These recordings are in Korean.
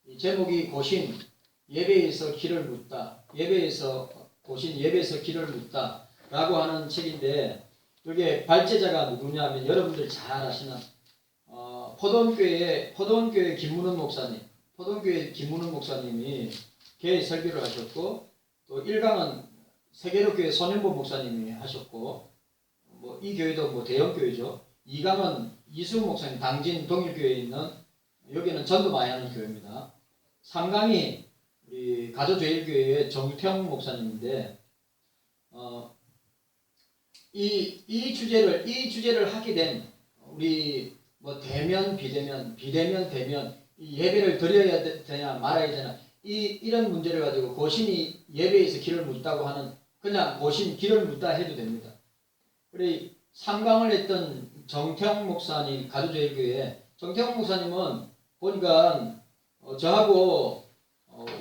이 제목이 고신 예배에서 길을 묻다. 고신 예배에서 길을 묻다 라고 하는 책인데, 이게 발제자가 누구냐면 여러분들 잘 아시는 포도원교회 김문훈 목사님이 개의 설교를 하셨고, 또 1강은 세계로교회 손현보 목사님이 하셨고, 뭐 이 교회도 뭐 대형 교회죠. 2강은 이수훈 목사님 당진 동일교회에 있는, 여기는 전도 많이 하는 교회입니다. 3강이 우리 가조제일교회의 정태영 목사님인데, 이 주제를 하게 된 우리 뭐 대면 비대면 이 예배를 드려야 되냐 말아야 되냐 이런 문제를 가지고 고신이 예배에서 길을 묻다고 하는, 그냥 고신 길을 묻다 해도 됩니다. 우리 3강을 했던 정태영 목사님, 가조제일교회 정태영 목사님은 보니까 저하고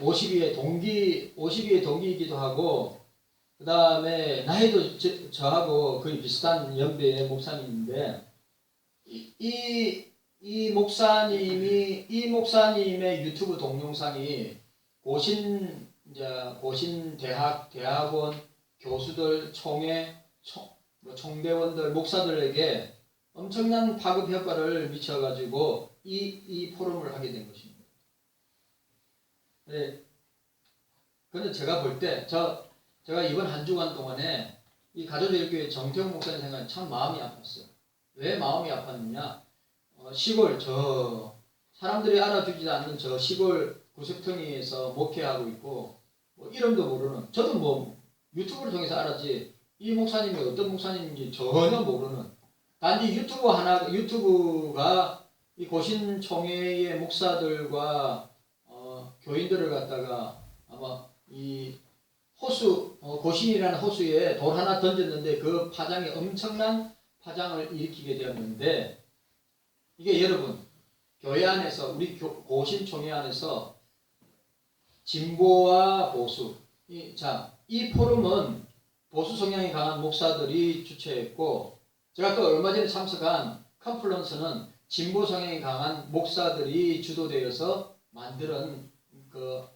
52의 동기이기도 하고, 그 다음에 나이도 저하고 거의 비슷한 연배의 목사님인데, 이 목사님의 유튜브 동영상이 고신 대학원 교수들, 총대원들, 목사들에게 엄청난 파급 효과를 미쳐가지고 이 포럼을 하게 된 것입니다. 네. 근데 제가 볼 때, 제가 이번 한 주간 동안에 이 가조제일교회 정태용 목사님 생각에 참 마음이 아팠어요. 왜 마음이 아팠느냐? 시골 사람들이 알아주지 않는 저 시골 구석텅이에서 목회하고 있고, 뭐 이름도 모르는, 저도 뭐 유튜브를 통해서 알았지 이 목사님이 어떤 목사님인지 전혀 모르는, 단지 유튜브가 이 고신총회의 목사들과 교인들을 갖다가 아마 이 고신이라는 호수에 돌 하나 던졌는데 그 파장이 엄청난 파장을 일으키게 되었는데, 이게 여러분 교회 안에서 우리 고신총회 안에서 진보와 보수, 이 포럼은 보수 성향이 강한 목사들이 주최했고, 제가 또 얼마 전에 참석한 컨퍼런스는 진보 성향이 강한 목사들이 주도되어서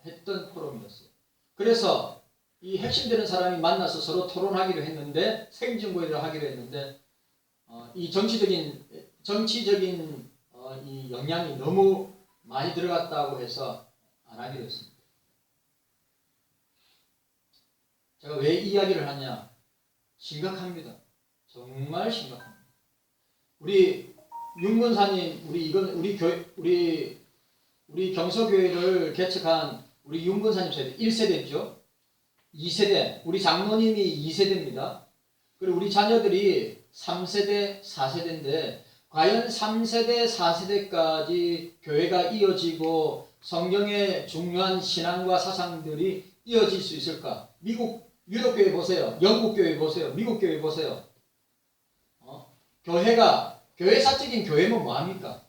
했던 포럼이었어요. 그래서 이 핵심되는 사람이 만나서 서로 토론하기로 했는데, 생정고의를 하기로 했는데, 이 정치적인 이 영향이 너무 많이 들어갔다고 해서 안 하기로 했습니다. 제가 왜 이야기를 하냐? 심각합니다. 정말 심각합니다. 우리 윤근사님, 우리 경서교회를 개척한 우리 윤근사님 세대 1세대죠. 2세대, 우리 장로님이 2세대입니다. 그리고 우리 자녀들이 3세대, 4세대인데, 과연 3세대, 4세대까지 교회가 이어지고 성경의 중요한 신앙과 사상들이 이어질 수 있을까? 유럽 교회 보세요. 영국 교회 보세요. 미국 교회 보세요. 교회 사적인 교회면 뭐합니까?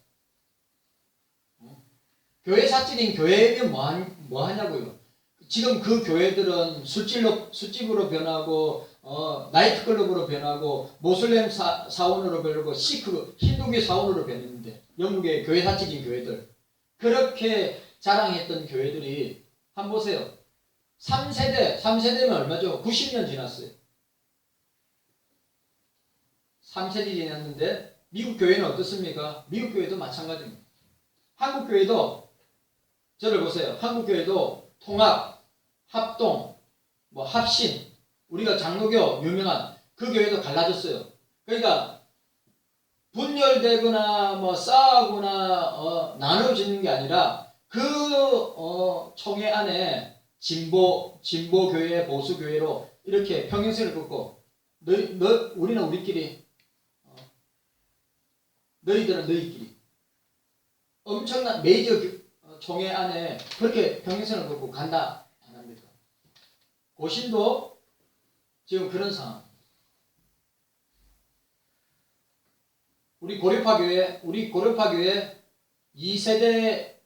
교회 사적인 교회면 뭐하냐고요. 지금 그 교회들은 술집으로 변하고, 나이트클럽으로 변하고, 모슬렘 사원으로 변하고, 힌두교 사원으로 변했는데, 영국의 교회 사적인 교회들, 그렇게 자랑했던 교회들이 한번 보세요. 3세대면 얼마죠? 90년 지났어요. 3세대 지났는데 미국 교회는 어떻습니까? 미국 교회도 마찬가지입니다. 한국 교회도 저를 보세요. 한국 교회도 통합, 합동, 합신, 우리가 장로교 유명한 그 교회도 갈라졌어요. 그러니까 분열되거나 싸우거나 나눠지는 게 아니라 그 총회 안에 진보 교회, 보수 교회로 이렇게 평행선을 긋고, 우리는 우리끼리, 너희들은 너희끼리, 엄청난 메이저 총회 안에 그렇게 평행선을 긋고 간다 안 합니까? 고신도 지금 그런 상황. 우리 고려파 교회 2세대에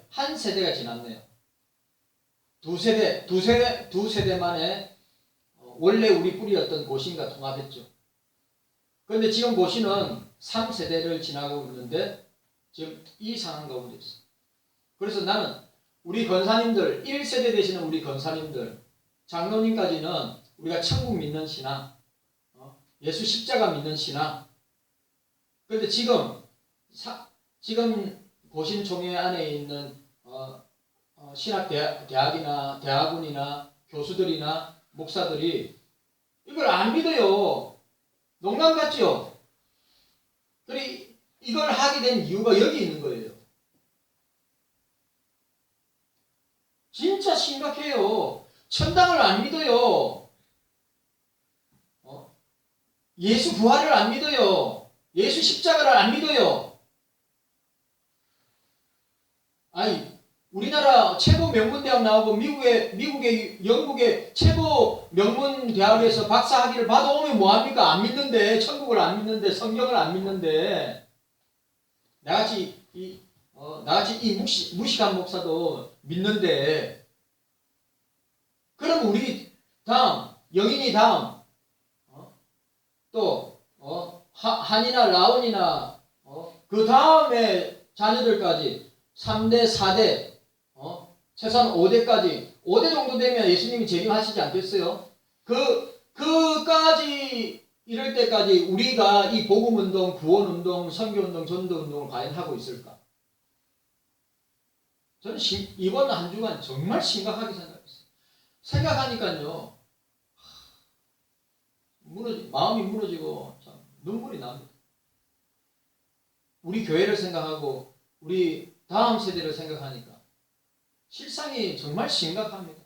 한 세대가 지났네요. 두 세대 만에 원래 우리 뿌리였던 고신과 통합했죠. 그런데 지금 고신은 3세대를 지나고 있는데 지금 이 상황 가운데 있어요. 그래서 나는 우리 권사님들, 1세대 되시는 우리 권사님들, 장로님까지는 우리가 천국 믿는 신앙, 예수 십자가 믿는 신앙. 그런데 지금 고신총회 안에 있는 신학 대학이나 대학원이나 교수들이나 목사들이 이걸 안 믿어요. 농담 같죠? 그래 이걸 하게 된 이유가 여기 있는 거예요. 진짜 심각해요. 천당을 안 믿어요. 예수 부활을 안 믿어요. 예수 십자가를 안 믿어요. 아니 우리나라 최고 명문대학 나오고 영국의 최고 명문대학에서 박사학위를 받아오면 뭐합니까? 안 믿는데, 천국을 안 믿는데, 성경을 안 믿는데, 나같이 이 무식한 목사도 믿는데, 그럼 우리 다음, 영인이 다음, 또, 한이나 라온이나, 그 다음에 자녀들까지 3대, 4대, 최소한 5대까지, 5대 정도 되면 예수님이 재림하시지 않겠어요? 그까지, 이럴 때까지 우리가 이 복음운동, 구원운동, 선교운동, 전도운동을 과연 하고 있을까? 저는 이번 한 주간 정말 심각하게 생각했어요. 생각하니까요, 마음이 무너지고 참 눈물이 납니다. 우리 교회를 생각하고 우리 다음 세대를 생각하니까 실상이 정말 심각합니다.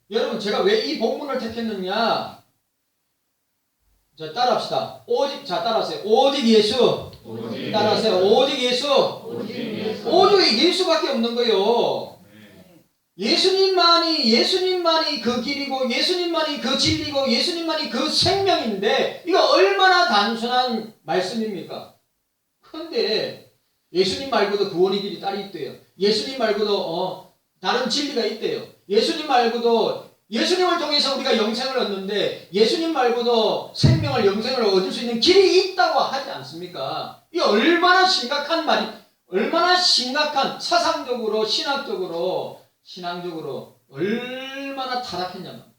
여러분 제가 왜 이 본문을 택했느냐? 자 따라합시다. 따라하세요. 오직 예수. 따라하세요. 오직 예수. 오직 예수밖에 없는 거예요. 예수님만이 그 길이고 예수님만이 그 진리고 예수님만이 그 생명인데 이거 얼마나 단순한 말씀입니까? 그런데 예수님 말고도 구원의 길이 따로 있대요. 예수님 말고도 다른 진리가 있대요. 예수님 말고도 예수님을 통해서 우리가 영생을 얻는데 예수님 말고도 생명을 영생을 얻을 수 있는 길이 있다고 하지 않습니까? 이 얼마나 심각한 말이 얼마나 심각한 사상적으로 신앙적으로 얼마나 타락했냐는 말이죠.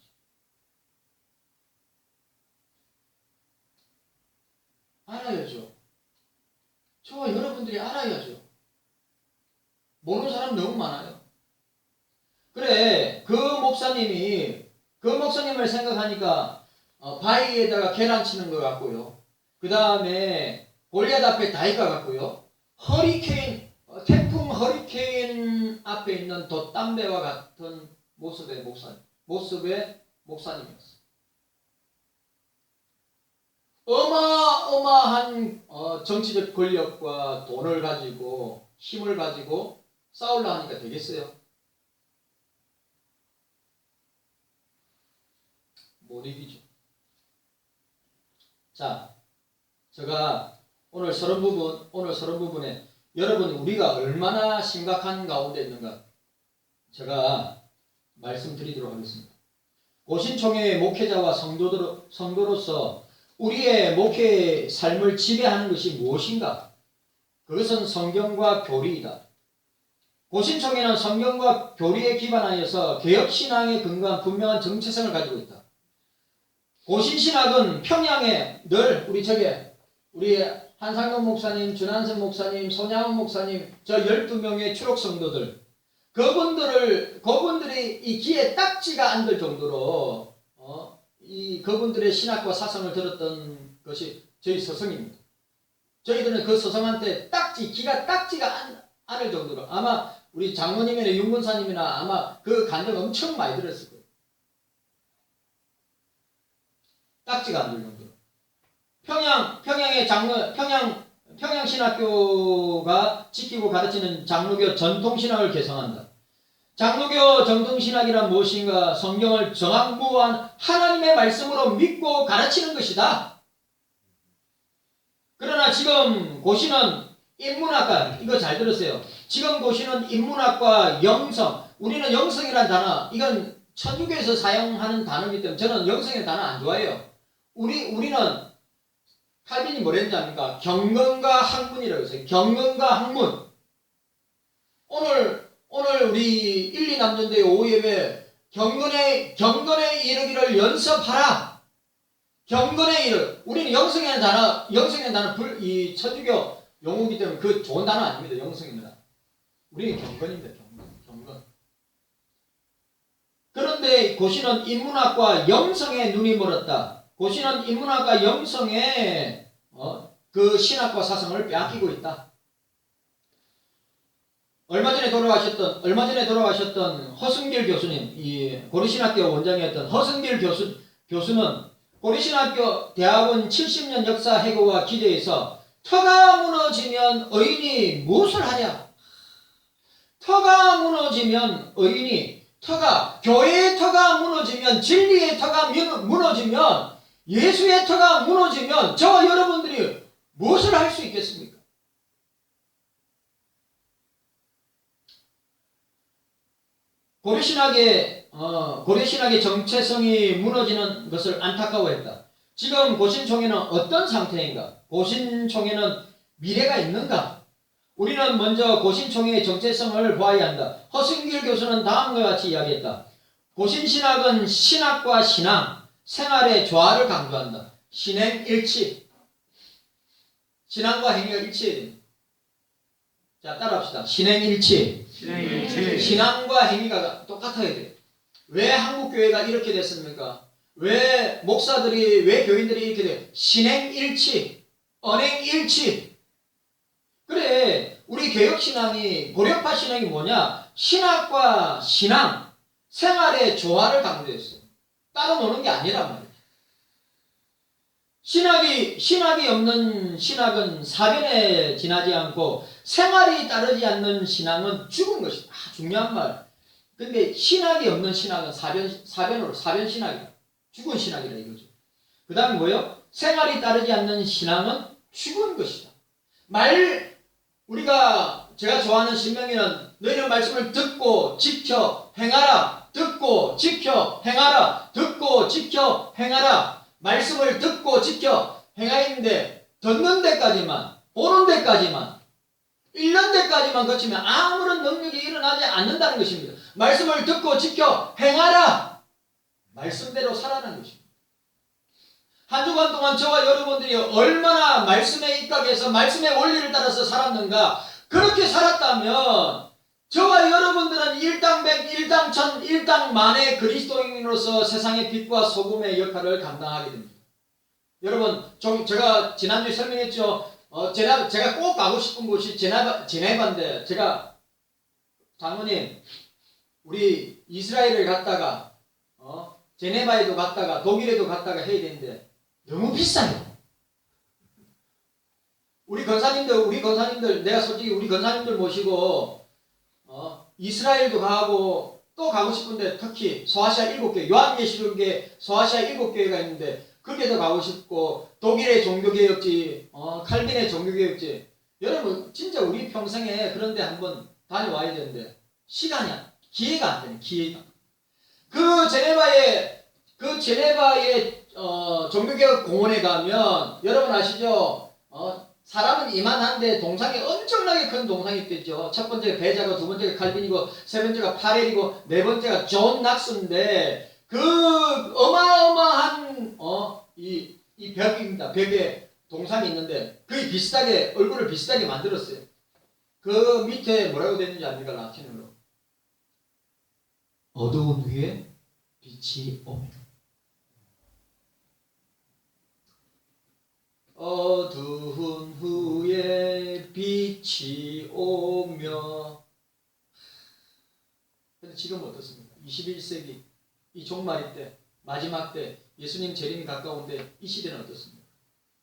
알아야죠. 저와 여러분들이 알아야죠. 모르는 사람 너무 많아요. 그래 그 목사님을 생각하니까 바위에다가 계란 치는 것 같고요. 그 다음에 골리앗 앞에 다이가 같고요. 태풍 허리케인 앞에 있는 돛담배와 같은 모습의 목사님이었어요. 어마어마한 정치적 권력과 돈을 가지고 힘을 가지고 싸우려 하니까 되겠어요? 못 이기죠. 자, 제가 오늘 서론 부분에 여러분 우리가 얼마나 심각한 가운데 있는가 제가 말씀드리도록 하겠습니다. 고신총회의 목회자와 성도로서 우리의 목회의 삶을 지배하는 것이 무엇인가? 그것은 성경과 교리이다. 고신총회는 성경과 교리에 기반하여서 개혁신앙에 근거한 분명한 정체성을 가지고 있다. 고신신학은 평양에 늘 우리 한상동 목사님, 준한선 목사님, 손양원 목사님, 저 12명의 추록 성도들 그분들이 이 귀에 딱지가 안 들 정도로 그분들의 신학과 사상을 들었던 것이 저희 서성입니다. 저희들은 그 서성한테 귀가 딱지가 않을 정도로 아마 우리 장로님이나 윤권사님이나 아마 그 간증 엄청 많이 들었을 거예요. 딱지가 안 들 정도로. 평양신학교가 지키고 가르치는 장로교 전통신학을 개성한다. 장로교 전통신학이란 무엇인가? 성경을 정확무한 하나님의 말씀으로 믿고 가르치는 것이다. 그러나 지금 고시는 인문학과, 이거 잘 들으세요. 지금 고시는 인문학과 영성, 우리는 영성이란 단어, 이건 천주교에서 사용하는 단어이기 때문에 저는 영성이라는 단어 안 좋아해요. 우리는 칼빈이 뭐랬는지 압니까? 경건과 학문이라고 했어요. 경건과 학문. 오늘 우리 1, 2남전대 5예배 경건에 이르기를 연습하라. 경건에 이르. 우리는 영성이라는 단어, 이 천주교 용어이기 때문에 그 좋은 단어 아닙니다. 영성입니다. 우리는 경건입니다. 경건. 그런데 고시는 인문학과 영성에 눈이 멀었다. 고시는 인문학과 영성에 그 신학과 사상을 빼앗기고 있다. 얼마 전에 돌아가셨던 허승길 교수님, 이 고려신학교 원장이었던 허승길 교수는 고려신학교 대학원 70년 역사 해고와 기대에서 터가 무너지면 의인이 무엇을 하랴? 터가 무너지면 교회의 터가 무너지면, 진리의 터가 무너지면, 예수의 터가 무너지면 저와 여러분들이 무엇을 할 수 있겠습니까? 고려신학의 정체성이 무너지는 것을 안타까워했다. 지금 고신총회는 어떤 상태인가? 고신총회는 미래가 있는가? 우리는 먼저 고신총회의 정체성을 보아야 한다. 허승길 교수는 다음과 같이 이야기했다. 고신신학은 신학과 신앙, 생활의 조화를 강조한다. 신행일치. 신앙과 행위가 일치해야 됩니다. 자, 따라합시다. 신행일치. 신앙과 행위가 똑같아야 돼요. 왜 한국교회가 이렇게 됐습니까? 왜 교인들이 이렇게 돼요? 신행일치, 언행일치. 그래, 우리 개혁신앙이, 고려파 신앙이 뭐냐? 신학과 신앙, 생활의 조화를 강조했어요. 따로 노는 게 아니란 말이에요. 신학이 없는 신학은 사변에 지나지 않고 생활이 따르지 않는 신앙은 죽은 것이다. 중요한 말. 근데 신학이 없는 신학은 사변 신학이다. 죽은 신학이다 이거죠. 그 다음에 뭐요? 생활이 따르지 않는 신앙은 죽은 것이다. 제가 좋아하는 신명기는 너희는 말씀을 듣고 지켜 행하라. 듣고 지켜 행하라. 듣고 지켜 행하라. 말씀을 듣고 지켜 행하는데 듣는 데까지만, 보는 데까지만, 읽는 데까지만 거치면 아무런 능력이 일어나지 않는다는 것입니다. 말씀을 듣고 지켜 행하라. 말씀대로 살아가는 것입니다. 한 주간 동안 저와 여러분들이 얼마나 말씀에 입각해서 말씀의 원리를 따라서 살았는가. 그렇게 살았다면 저와 여러분들은 일당백, 일당천, 일당만의 그리스도인으로서 세상의 빛과 소금의 역할을 감당하게 됩니다. 여러분, 제가 지난주에 설명했죠. 제가 꼭 가고 싶은 곳이 제네바인데, 제가 장모님, 우리 이스라엘을 갔다가 제네바에도 갔다가 독일에도 갔다가 해야 되는데 너무 비싸요. 우리 권사님들 내가 솔직히 우리 권사님들 모시고 이스라엘도 가고 또 가고 싶은데, 특히 소아시아 7개, 요한계시록에 소아시아 7교회가 있는데 거기에도 가고 싶고, 독일의 종교개혁지, 칼빈의 종교개혁지. 여러분 진짜 우리 평생에 그런데 한번 다녀와야 되는데 기회가 안 되네. 기회가. 그 제네바의 종교개혁 공원에 가면 여러분 아시죠? 사람은 이만한데 동상이 엄청나게 큰 동상이 있겠죠. 첫 번째가 베자고, 두 번째가 칼빈이고, 세 번째가 파렐이고, 네 번째가 존 낙스인데, 그 어마어마한 이 벽입니다. 벽에 동상이 있는데 거의 비슷하게, 얼굴을 비슷하게 만들었어요. 그 밑에 뭐라고 되는지 압니까? 라틴어로. 어두운 후에 빛이 오며. 어두운 후에 빛이 오며. 근데 지금 어떻습니까? 21세기 이 종말이 때, 마지막 때, 예수님 재림이 가까운데 이 시대는 어떻습니까?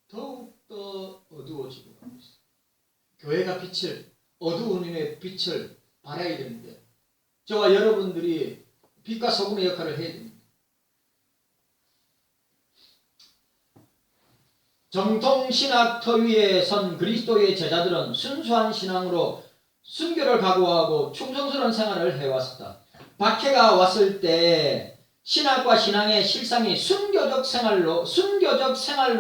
더욱더 어두워지고 가고 있어요. 교회가 어두운 후에 빛을 발해야 되는데 저와 여러분들이 빛과 소금의 역할을 해야 됩니다. 정통신학 터 위에 선 그리스도의 제자들은 순수한 신앙으로 순교를 각오하고 충성스러운 생활을 해왔었다. 박해가 왔을 때 신학과 신앙의 실상이 순교적 생활로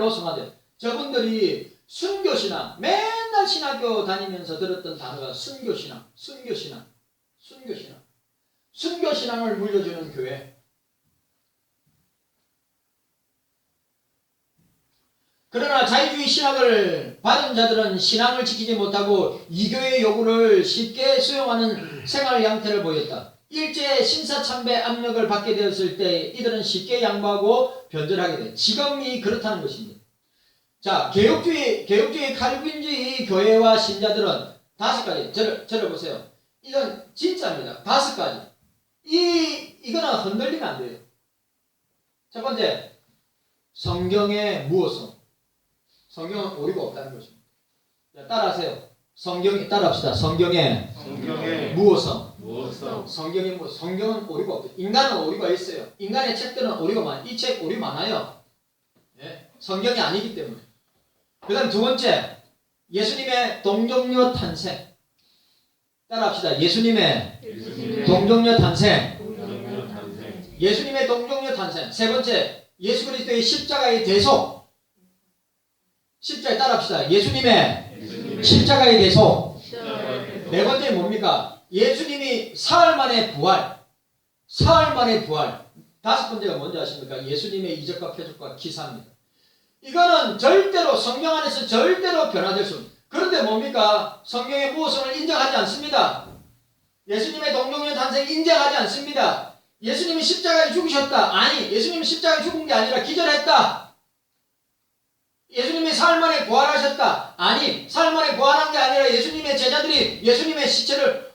성화돼. 저분들이 순교신앙, 맨날 신학교 다니면서 들었던 단어가 순교신앙. 순교신앙을 물려주는 교회. 그러나 자유주의 신학을 받은 자들은 신앙을 지키지 못하고 이교의 요구를 쉽게 수용하는 생활 양태를 보였다. 일제 신사참배 압력을 받게 되었을 때 이들은 쉽게 양보하고 변절하게 돼. 지금이 그렇다는 것입니다. 자, 개혁주의 칼빈주의 교회와 신자들은 5가지. 저를 보세요. 이건 진짜입니다. 5가지. 이거는 흔들리면 안 돼요. 첫 번째, 성경의 무엇성. 성경은 오류가 없다는 것입니다. 자, 따라하세요. 따라합시다. 성경의 무엇성. 성경의 무엇. 성경은 오류가 없다. 인간은 오류가 있어요. 인간의 책들은 오류가 많아요. 이 책 오류 많아요. 예? 성경이 아니기 때문에. 그 다음 2번째, 예수님의 동정녀 탄생. 따라합시다. 예수님의 동정녀 탄생. 예수님의 동정녀 탄생. 3번째, 예수 그리스도의 십자가의 대속. 십자가에 따라합시다. 예수님의 십자가의 대속. 4번째 뭡니까? 예수님이 사흘 만에 부활. 사흘 만에 부활. 5번째가 뭔지 아십니까? 예수님의 이적과 표적과 기사입니다. 이거는 절대로 성경 안에서 절대로 변화될 수 없습니다. 그런데 뭡니까? 성경의 무엇을 인정하지 않습니다. 예수님의 동정녀 탄생 인정하지 않습니다. 예수님이 십자가에 죽으셨다. 아니, 예수님이 십자가에 죽은 게 아니라 기절했다. 예수님이 사흘 만에 부활하셨다. 아니, 사흘 만에 부활한 게 아니라 예수님의 제자들이 예수님의 시체를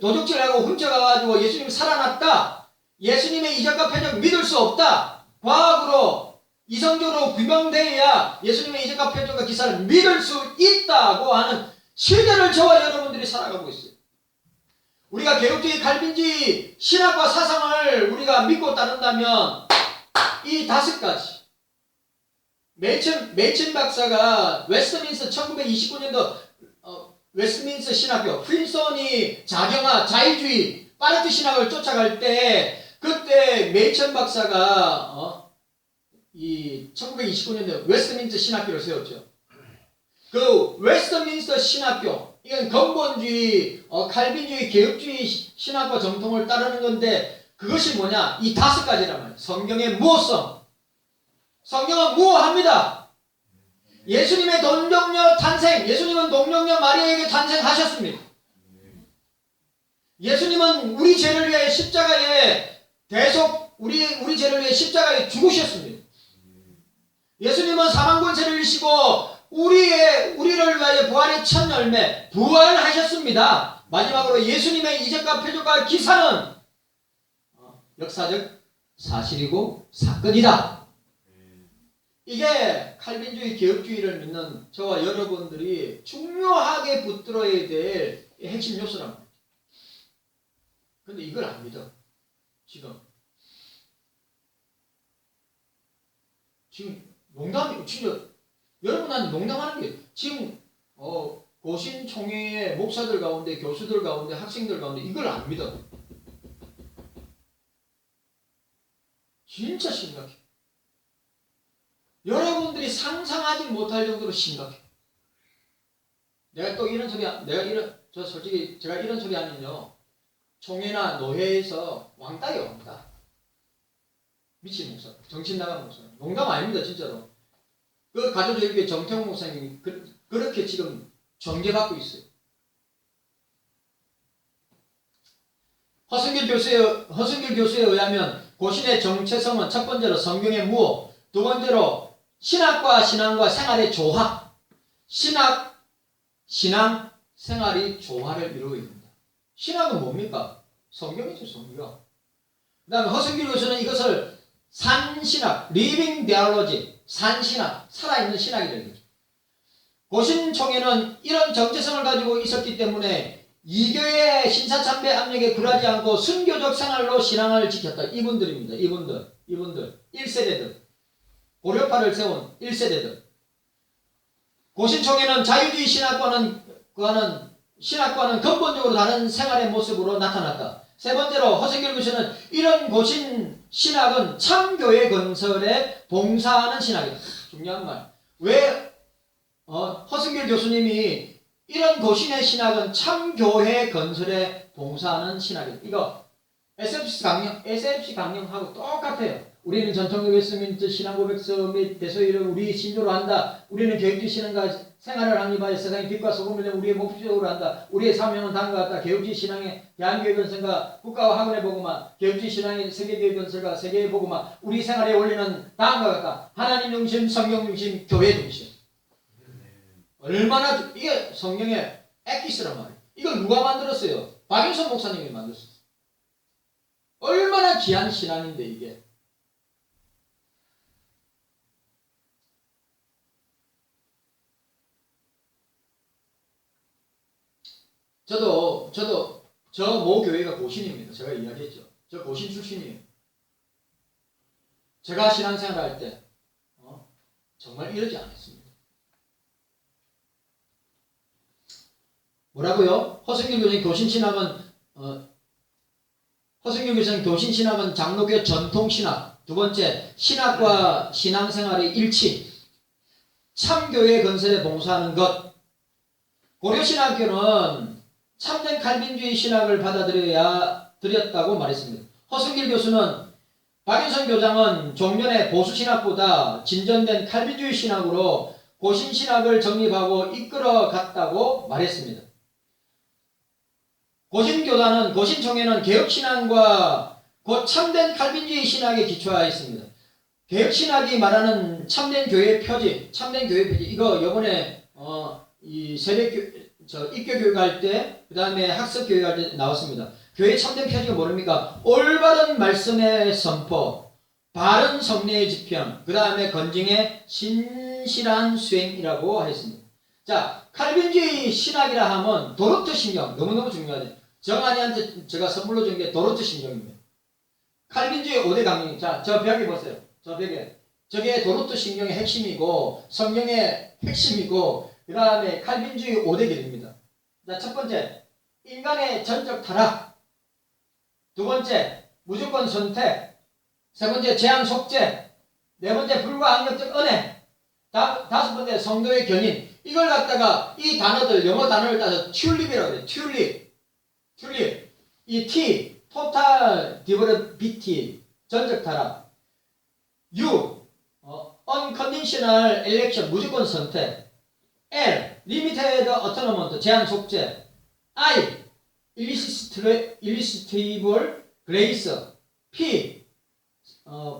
도적질하고 훔쳐가가지고 예수님이 살아났다. 예수님의 이적과 표적 믿을 수 없다. 과학으로 이성적으로 규명되어야 예수님의 이적과 표적과 기사를 믿을 수 있다고 하는 시대를 저와 여러분들이 살아가고 있어요. 우리가 개혁주의 칼빈주의 신학과 사상을 우리가 믿고 따른다면 이 5가지. 메이천 박사가 웨스트민스터 1929년도 웨스트민스터 신학교 프린스턴이 자경화 자유주의 파레트 신학을 쫓아갈 때 그때 메이천 박사가 이 1929년도에 웨스트민스터 신학교를 세웠죠. 그 웨스트민스터 신학교 이건 근본주의, 칼빈주의, 개혁주의 신학과 정통을 따르는 건데 그것이 뭐냐? 이 5가지란 말이에요. 성경의 무엇성. 성경은 무엇합니다. 예수님의 동정녀 탄생. 예수님은 동정녀 마리아에게 탄생하셨습니다. 예수님은 우리 죄를 위해 십자가에 대속 우리 죄를 위해 십자가에 죽으셨습니다. 예수님은 사망 권세를 이시고 우리를 위하여 부활의 첫 열매 부활하셨습니다. 마지막으로 예수님의 이적과 표적과 기사는 역사적 사실이고 사건이다. 이게 칼빈주의 개혁주의를 믿는 저와 여러분들이 중요하게 붙들어야 될 핵심 요소란 말이죠. 그런데 이걸 안 믿어. 지금 농담이 진짜 여러분한테 농담하는 게 지금 고신총회의 목사들 가운데 교수들 가운데 학생들 가운데 이걸 안 믿어. 진짜 심각해. 여러분들이 상상하지 못할 정도로 심각해. 내가 또 이런 소리 솔직히 제가 이런 소리 하면요 총회나 노회에서 왕따예요. 왕따. 미친 목사, 정신 나간 목사. 농담 아닙니다, 진짜로. 그 가족교육의 정태홍 목사님이 그렇게 지금 정죄받고 있어요. 허승길 교수에 의하면 고신의 정체성은 첫 번째로 성경의 무엇, 두 번째로 신학과 신앙과 생활의 조화. 신앙, 생활이 조화를 이루고 있습니다. 신학은 뭡니까? 성경이죠, 성경. 그 다음에 허승길 교수는 이것을 산신학, 리빙 데올로지, 산신학, 살아있는 신학이라는 거죠. 고신총회는 이런 정체성을 가지고 있었기 때문에 이교의 신사참배 압력에 굴하지 않고 순교적 생활로 신앙을 지켰다. 이분들입니다. 이분들 1세대들. 고려파를 세운 1세대들. 고신총회는 자유주의 신학과는 근본적으로 다른 생활의 모습으로 나타났다. 세 번째로 허승길 교수는 이런 고신 신학은 참교회 건설에 봉사하는 신학이다. 중요한 말. 왜 허승길 교수님이 이런 고신의 신학은 참교회 건설에 봉사하는 신학이다. 이거 SFC 강령하고 똑같아요. 우리는 전통적 웨스트민스터 신앙고백서 및 대소일을 우리 신조로 한다. 우리는 교육주의 신앙과 생활을 확립하여 세상의 빛과 소금을 내 우리의 목적으로 한다. 우리의 사명은 다음과 같다. 교육주의 신앙의 대한교회 건설과 국가와 학원의 복음화, 교육주의 신앙의 세계교회 건설과 세계의 복음화, 우리 생활의 원리는 다음과 같다. 하나님 중심, 성경 중심, 교회 중심. 얼마나 이게 성경의 엑기스란 말이에요. 이걸 누가 만들었어요? 박윤선 목사님이 만들었어요. 얼마나 귀한 신앙인데 이게. 저도 저 모 교회가 고신입니다. 제가 이야기했죠. 저 고신 출신이에요. 제가 신앙생활 할 때 정말 이러지 않았습니다. 뭐라고요? 허승길 교수님 교신신학은 장로교 전통신학. 두 번째, 신학과 신앙생활의 일치. 참교회 건설에 봉사하는 것. 고려신학교는 참된 칼빈주의 신학을 받아들였다고 말했습니다. 허승길 교수는 박윤선 교장은 종전의 보수신학보다 진전된 칼빈주의 신학으로 고신신학을 정립하고 이끌어갔다고 말했습니다. 고신총회는 개혁신학과 곧 참된 칼빈주의 신학에 기초하여 있습니다. 개혁신학이 말하는 참된 교회 표지, 이거 요번에 이 입교교육 할 때, 그 다음에 학습교육 할 때 나왔습니다. 교회 참된 표지가 뭐랍니까? 올바른 말씀의 선포, 바른 성례의 집행, 그 다음에 건징의 신실한 수행이라고 했습니다. 자, 칼빈주의 신학이라 하면 도르트 신경, 너무너무 중요하죠. 정한이한테 제가 선물로 준 게 도르트 신경입니다. 칼빈주의 5대 강령. 자, 저 벽에 보세요. 저 벽에. 저게 도르트 신경의 핵심이고, 성경의 핵심이고, 그 다음에 칼빈주의 5대 길입니다. 자, 첫 번째, 인간의 전적 타락. 두 번째, 무조건 선택. 세 번째, 재앙 속죄. 네 번째, 불가항력적 은혜. 다섯 번째, 성도의 견인. 이걸 갖다가 이 단어들, 영어 단어를 따서 튤립이라고 해요. 튤립. 이 T, total diversity, 전적 타락. U, unconditional election, 무조건 선택. L, limited atonement, 제한 속죄. I, irresistible grace. P,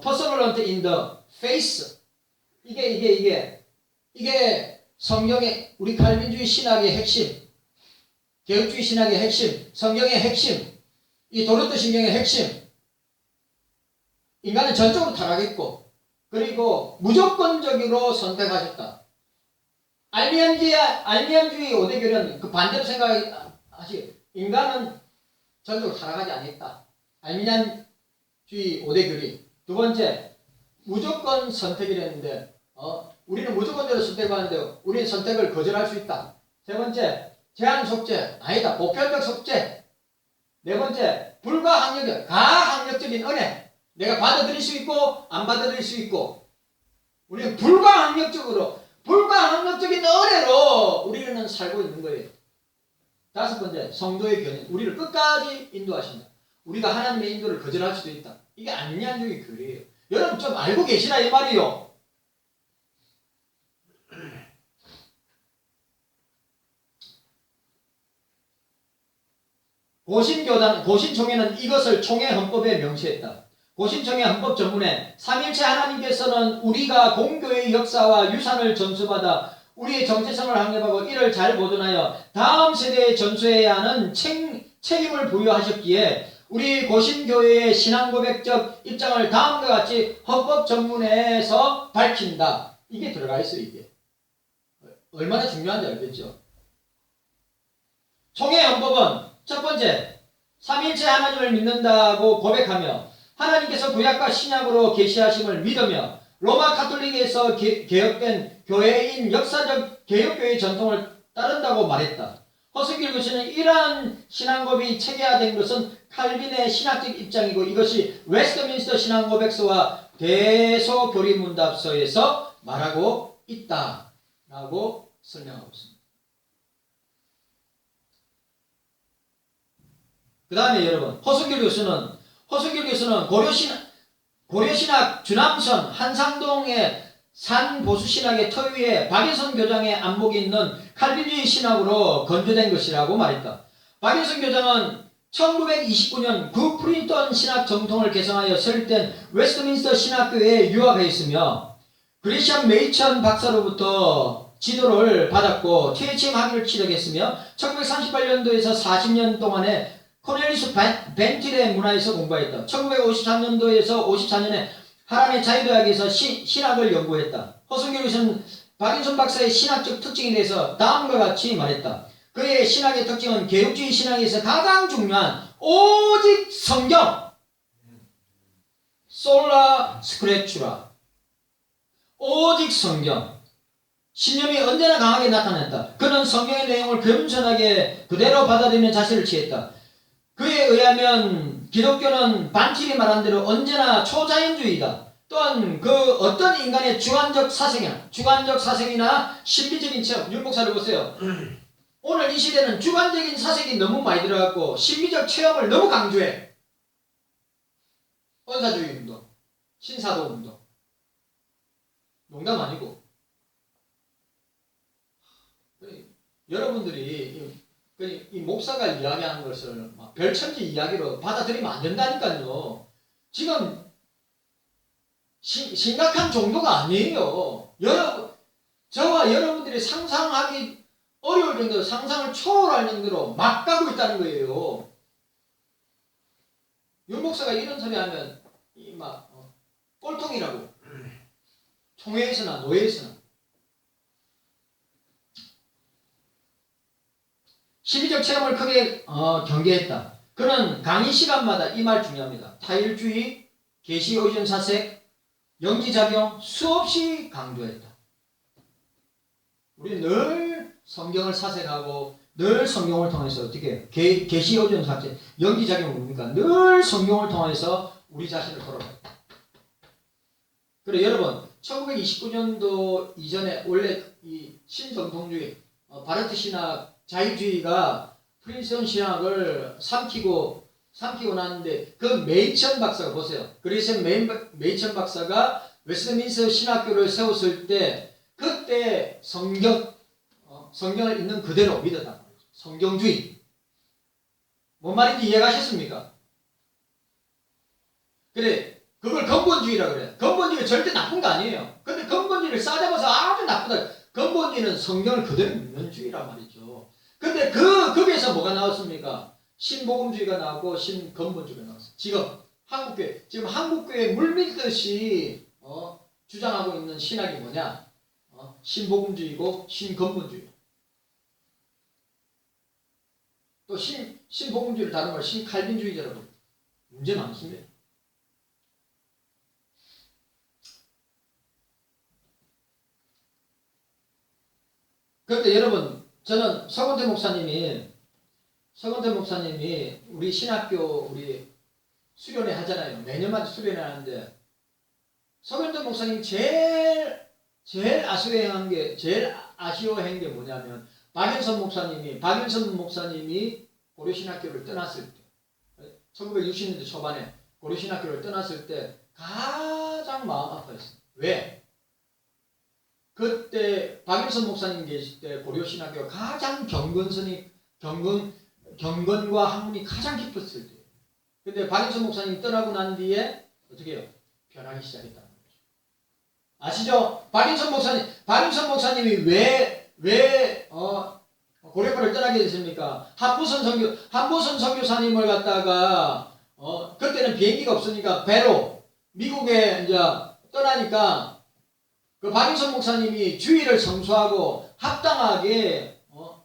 perseverant in the face. 이게 성경의 우리 칼빈주의 신학의 핵심, 개혁주의 신학의 핵심, 성경의 핵심, 이 도르트 신경의 핵심. 인간은 전적으로 타락했고, 그리고 무조건적으로 선택하셨다. 알미안주의 5대교는 그 반대로 생각하시. 인간은 전적으로 타락하지 않았다. 알미안주의 5대교리. 두 번째, 무조건 선택이랬는데, 우리는 무조건대로 선택하는데, 우리는 선택을 거절할 수 있다. 세 번째, 제한 속죄. 아니다. 보편적 속죄. 네 번째, 가항력적인 은혜. 내가 받아들일 수 있고, 안 받아들일 수 있고. 우리는 불가항력적인 은혜로 우리는 살고 있는 거예요. 다섯 번째, 성도의 견인. 우리를 끝까지 인도하신다. 우리가 하나님의 인도를 거절할 수도 있다. 이게 안리안주의 교리예요. 여러분 좀 알고 계시나 이 말이요. 고신총회는 이것을 총회 헌법에 명시했다. 고신총회 헌법 전문에 삼일체 하나님께서는 우리가 공교의 역사와 유산을 전수받아 우리의 정체성을 확립하고 이를 잘 보존하여 다음 세대에 전수해야 하는 책임을 부여하셨기에 우리 고신교회의 신앙고백적 입장을 다음과 같이 헌법 전문에서 밝힌다. 이게 들어가 있어요. 이게 얼마나 중요한지 알겠죠? 총회 헌법은 첫 번째, 삼일체 하나님을 믿는다고 고백하며 하나님께서 구약과 신약으로 계시하심을 믿으며 로마 카톨릭에서 개혁된 교회인 역사적 개혁교회의 전통을 따른다고 말했다. 허승길 교수는 이러한 신앙고백이 체계화된 것은 칼빈의 신학적 입장이고 이것이 웨스트민스터 신앙고백서와 대소교리문답서에서 말하고 있다라고 설명하고 있습니다. 그 다음에 여러분, 허승길 교수는 허순길 교수는 고려신학 주남선 한상동의 산보수신학의 터 위에 박인선 교장의 안목이 있는 칼빈주의 신학으로 건조된 것이라고 말했다. 박인선 교장은 1929년 구 프린턴 신학 정통을 개성하여 설립된 웨스트민스터 신학교에 유학해 있으며 그리시안 메이천 박사로부터 지도를 받았고 THM 학위를 취득했으며 1938년도에서 40년 동안에 코넬리스 벤틸의 문화에서 공부했다. 1953년도에서 54년에 하란의 자유대학에서 신학을 연구했다. 허순길 교수는 박인선 박사의 신학적 특징에 대해서 다음과 같이 말했다. 그의 신학의 특징은 개혁주의 신학에서 가장 중요한 오직 성경, 솔라 스크립추라, 오직 성경, 신념이 언제나 강하게 나타났다. 그는 성경의 내용을 겸손하게 그대로 받아들이는 자세를 취했다. 그에 의하면 기독교는 반칙이 말한 대로 언제나 초자연주의다. 또한 그 어떤 인간의 주관적 사색이나 신비적인 체험, 윤 목사를 보세요. 오늘 이 시대는 주관적인 사색이 너무 많이 들어갔고 신비적 체험을 너무 강조해. 언사주의 운동, 신사도 운동. 농담 아니고. 여러분들이 이 목사가 이야기하는 것을 막 별천지 이야기로 받아들이면 안 된다니까요. 지금 심각한 정도가 아니에요. 저와 여러분들이 상상하기 어려울 정도로 상상을 초월할 정도로 막 가고 있다는 거예요. 윤 목사가 이런 소리 하면 꼴통이라고. 총회에서나 노예에서나. 심리적 체험을 크게 경계했다. 그는 강의 시간마다 이 말 중요합니다. 타일주의, 계시의존 사색, 연기작용 수없이 강조했다. 우리 늘 성경을 사색하고 늘 성경을 통해서 어떻게 해요? 계시의존 사색, 연기작용 뭡니까? 늘 성경을 통해서 우리 자신을 돌아봤다. 그래 여러분 1929년도 이전에 원래 이 신정통주의, 바르트 신학, 자유주의가 프린스턴 신학을 삼키고 났는데 그 메이천 박사가 보세요. 그리스의 메이천 박사가 웨스트민스터 신학교를 세웠을 때 그때 성경을 있는 그대로 믿었다. 성경주의. 뭔 말인지 이해가셨습니까? 그래 그걸 근본주의라고 그래. 근본주의는 절대 나쁜 거 아니에요. 근데 근본주의를 싸잡아서 아주 나쁘다. 근본주의는 성경을 그대로 믿는 주의란 말이죠. 근데 거기에서 뭐가 나왔습니까? 신복음주의가 나오고 신근본주의가 나왔어요. 지금 한국교회 물밀듯이 주장하고 있는 신학이 뭐냐? 신복음주의고 신근본주의. 또 신복음주의를 다른 걸 신칼빈주의자라고 합니다. 문제 많습니다. 그런데 여러분 저는 서건태 목사님이 우리 신학교 우리 수련회 하잖아요. 매년마다 수련회 하는데 서건태 목사님 제일 아쉬워한 게 뭐냐면 박인선 목사님이 고려신학교를 떠났을 때 1960년대 초반에 고려신학교를 떠났을 때 가장 마음 아파했어요. 왜? 그때 박일선 목사님 계실 때 고려신학교가 가장 경건과 학문이 가장 깊었을 때예요. 근데 박일선 목사님이 떠나고 난 뒤에 어떻게 해요? 변하기 시작했다는 거죠. 아시죠? 박일선 목사님이 왜 고려교를 떠나게 됐습니까? 한보선 선교사님을 갖다가 그때는 비행기가 없으니까 배로 미국에 이제 떠나니까 그 박인선 목사님이 주의를 성수하고 합당하게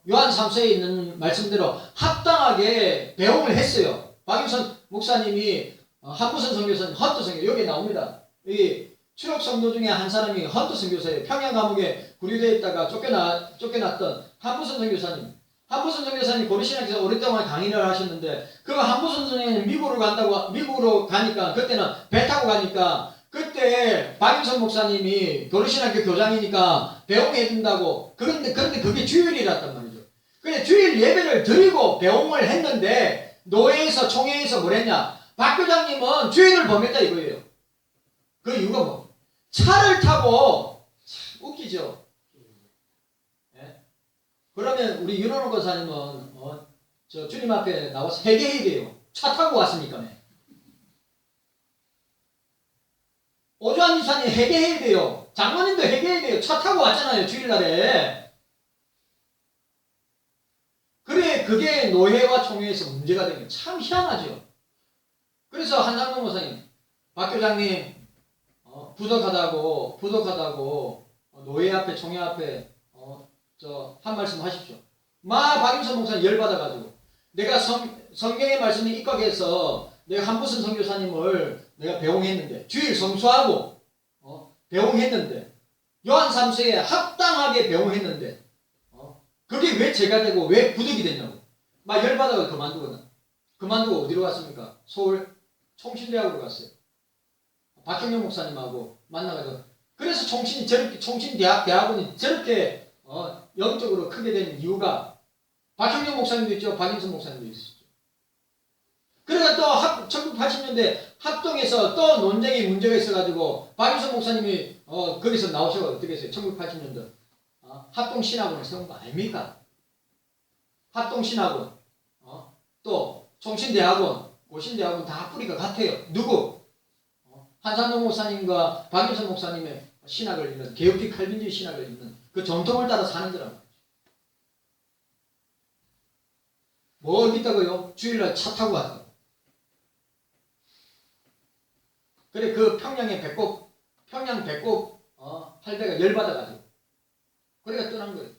요한 3서에 있는 말씀대로 합당하게 배웅을 했어요. 박인선 목사님이 한보선 선교사님 헌터 선교 여기에 나옵니다. 여기 출옥 성도 중에 한 사람이 헌터 선교사예요. 평양 감옥에 구류되어 있다가 쫓겨났던 한보선 선교사님 고려신학에서 오랫동안 강의를 하셨는데 그 한보선 선생님 미국으로 가니까 그때는 배 타고 가니까 그때 박인선 목사님이 고려신학교 교장이니까 배웅해 준다고. 그런데 그게 주일이랐단 말이죠. 근데 주일 예배를 드리고 배웅을 했는데 총회에서 뭐랬냐? 박 교장님은 주인을 범했다 이거예요. 그 이유가 뭐? 차를 타고 참 웃기죠. 예? 그러면 우리 윤원호 권사님은 저 주님 앞에 나와서 회개해야 돼요. 차 타고 왔으니까. 오주환 이사님 회개해야 돼요. 장로님도 회개해야 돼요. 차 타고 왔잖아요. 주일날에. 그래 그게 노회와 총회에서 문제가 되면 참 희한하죠. 그래서 한상동 목사님, 박 교장님 부족하다고 노회 앞에 총회 앞에 저 한 말씀 하십시오. 박임선 목사님 열받아가지고 내가 성경의 말씀에 입각해서 내가 한부선 선교사님을 내가 배웅했는데 주일 성수하고 배웅했는데 요한 3세에 합당하게 배웅했는데 그게 왜 죄가 되고 왜 부득이 됐냐고 막 열받아서 그만두고 어디로 갔습니까? 서울 총신대학으로 갔어요. 박형영 목사님하고 만나가지고 그래서 총신대학원이 저렇게 영적으로 크게 된 이유가 박형영 목사님도 있죠. 박인선 목사님도 있었죠. 그러다 또 1980년대 합동에서 또 논쟁이 문제가 있어가지고 박인선 목사님이 거기서 나오셔서 어떻게 했어요? 1980년대 합동신학원을 세운 거 아닙니까? 합동신학원 또 총신대학원 고신대학원 다 뿌리가 같아요. 누구? 한상동 목사님과 박인선 목사님의 신학을 읽는 개혁주의 칼빈주의 신학을 읽는 그 정통을 따라 사는 거란 말이죠. 뭐 있다고요? 주일날 차 타고 왔다. 그래 그 평양 배꼽 할배가 열받아가지고 그래가 떠난 거예요.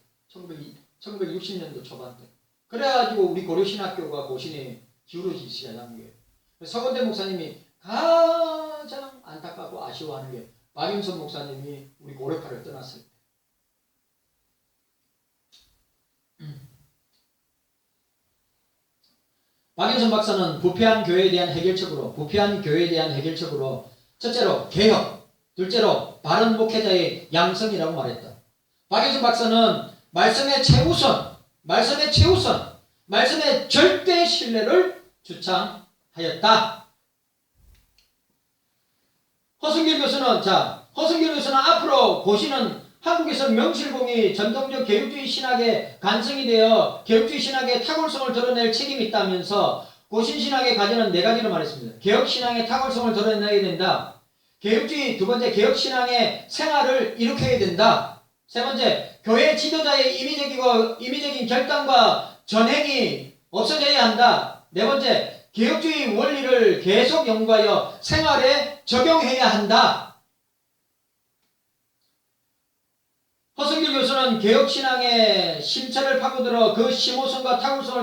1960년도 초반 때. 그래가지고 우리 고려신학교가 고신에 기울어지기 시작한 거예요. 서건대 목사님이 가장 안타깝고 아쉬워하는 게 박윤선 목사님이 우리 고려파를 떠났을 때. 박윤선 박사는 부패한 교회에 대한 해결책으로 첫째로 개혁, 둘째로 바른 목회자의 양성이라고 말했다. 박윤선 박사는 말씀의 절대 신뢰를 주창하였다. 허승길 교수는 앞으로 고신은 한국에서 명실공히 전통적 개혁주의 신학의 간성이 되어 개혁주의 신학의 탁월성을 드러낼 책임이 있다면서 고신신학의 가지는 4가지로 말했습니다. 개혁신앙의 탁월성을 드러내야 된다. 두 번째 개혁신앙의 생활을 일으켜야 된다. 세 번째, 교회 지도자의 임의적인 결단과 전행이 없어져야 한다. 네 번째, 개혁주의 원리를 계속 연구하여 생활에 적용해야 한다. 허승길 교수는 개혁신앙의 심차를 파고들어 그 심오성과 탁월성을